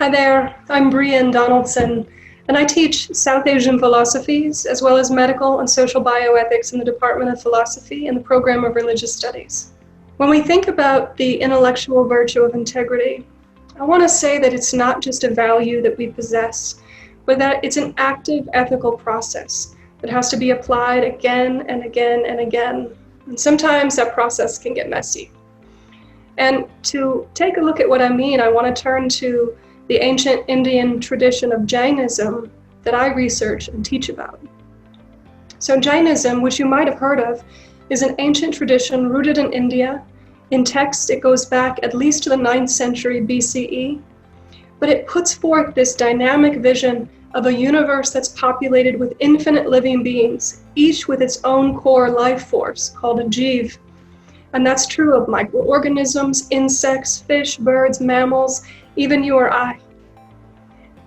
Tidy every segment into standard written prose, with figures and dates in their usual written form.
Hi there, I'm Brianne Donaldson, and I teach South Asian philosophies as well as medical and social bioethics in the Department of Philosophy and the program of Religious Studies. When we think about the intellectual virtue of integrity, I want to say that it's not just a value that we possess, but that it's an active ethical process that has to be applied again and again and again. And sometimes that process can get messy. And to take a look at what I mean, I want to turn to the ancient Indian tradition of Jainism that I research and teach about. So Jainism, which you might have heard of, is an ancient tradition rooted in India. In text, it goes back at least to the 9th century BCE, but it puts forth this dynamic vision of a universe that's populated with infinite living beings, each with its own core life force called a Jiv. And that's true of microorganisms, insects, fish, birds, mammals, even you or I.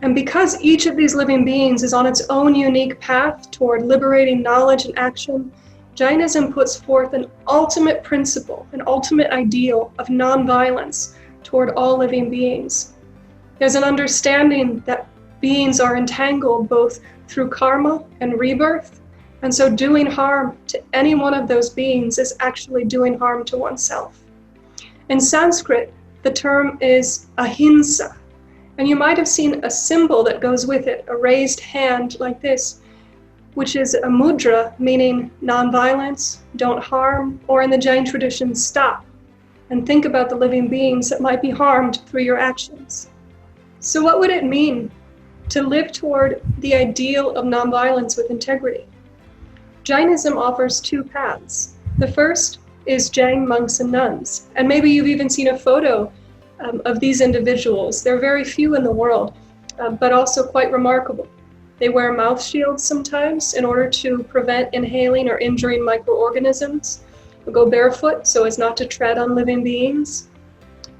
And because each of these living beings is on its own unique path toward liberating knowledge and action, Jainism puts forth an ultimate principle, an ultimate ideal of nonviolence toward all living beings. There's an understanding that beings are entangled both through karma and rebirth, and so doing harm to any one of those beings is actually doing harm to oneself. In Sanskrit, the term is ahimsa, and you might have seen a symbol that goes with it, a raised hand like this, which is a mudra, meaning nonviolence, don't harm, or in the Jain tradition, stop, and think about the living beings that might be harmed through your actions. So what would it mean to live toward the ideal of nonviolence with integrity? Jainism offers two paths. The first is Jain monks and nuns, and maybe you've even seen a photo of these individuals. There are very few in the world, but also quite remarkable. They wear mouth shields sometimes in order to prevent inhaling or injuring microorganisms. They go barefoot so as not to tread on living beings.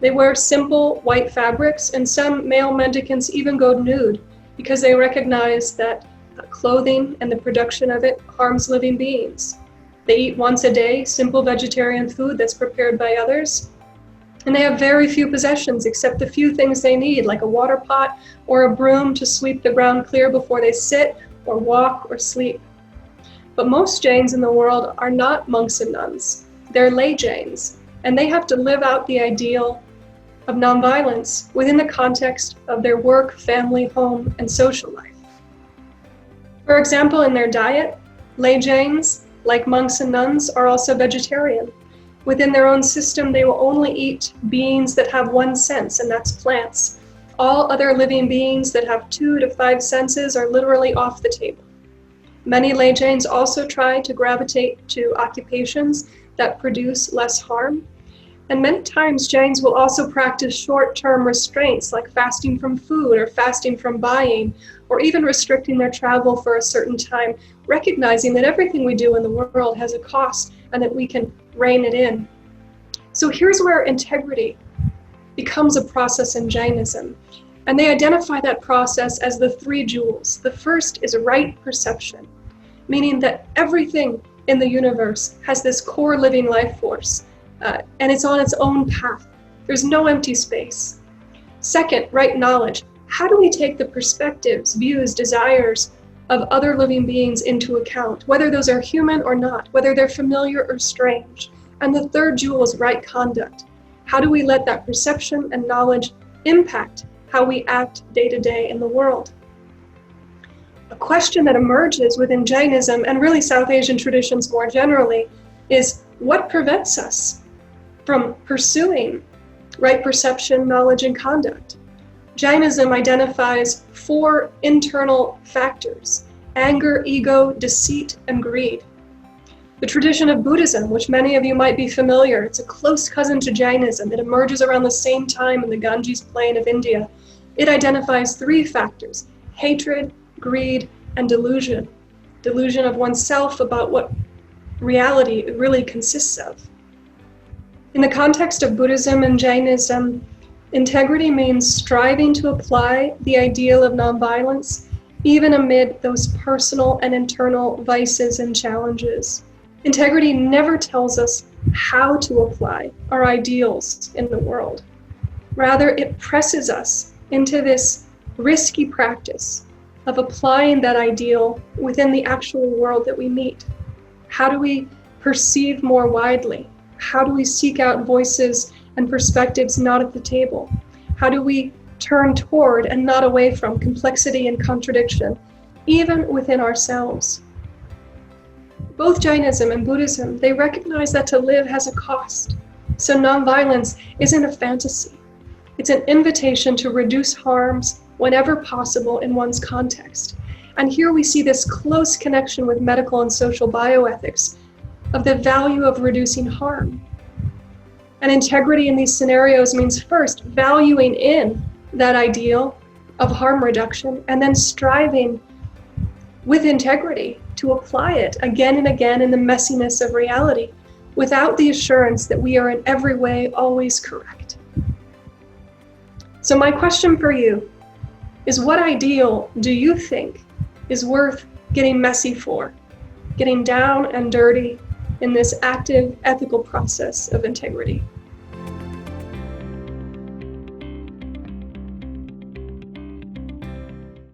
They wear simple white fabrics, and some male mendicants even go nude because they recognize that clothing and the production of it harms living beings. They eat once a day simple vegetarian food that's prepared by others. And they have very few possessions except the few things they need, like a water pot or a broom to sweep the ground clear before they sit or walk or sleep. But most Jains in the world are not monks and nuns. They're lay Jains, and they have to live out the ideal of nonviolence within the context of their work, family, home, and social life. For example, in their diet, lay Jains, like monks and nuns, are also vegetarian. Within their own system, they will only eat beings that have one sense, and that's plants. All other living beings that have 2 to 5 senses are literally off the table. Many lay Jains also try to gravitate to occupations that produce less harm. And many times Jains will also practice short-term restraints like fasting from food or fasting from buying, or even restricting their travel for a certain time, recognizing that everything we do in the world has a cost and that we can rein it in. So here's where integrity becomes a process in Jainism. And they identify that process as the 3 jewels. The first is right perception, meaning that everything in the universe has this core living life force, and it's on its own path. There's no empty space. Second, right knowledge. How do we take the perspectives, views, desires of other living beings into account, whether those are human or not, whether they're familiar or strange? And the third jewel is right conduct. How do we let that perception and knowledge impact how we act day to day in the world? A question that emerges within Jainism and really South Asian traditions more generally is, what prevents us from pursuing right perception, knowledge, and conduct? Jainism identifies 4 internal factors: anger, ego, deceit, and greed. The tradition of Buddhism, which many of you might be familiar, it's a close cousin to Jainism. It emerges around the same time in the Ganges plain of India. It identifies 3 factors: hatred, greed, and delusion. Delusion of oneself about what reality really consists of. In the context of Buddhism and Jainism, integrity means striving to apply the ideal of nonviolence, even amid those personal and internal vices and challenges. Integrity never tells us how to apply our ideals in the world. Rather, it presses us into this risky practice of applying that ideal within the actual world that we meet? How do we perceive more widely? How do we seek out voices and perspectives not at the table? How do we turn toward and not away from complexity and contradiction, even within ourselves? Both Jainism and Buddhism, they recognize that to live has a cost. So nonviolence isn't a fantasy. It's an invitation to reduce harms whenever possible in one's context. And here we see this close connection with medical and social bioethics of the value of reducing harm. And integrity in these scenarios means first valuing in that ideal of harm reduction and then striving with integrity to apply it again and again in the messiness of reality without the assurance that we are in every way always correct. So my question for you is, what ideal do you think is worth getting messy for, getting down and dirty in this active ethical process of integrity?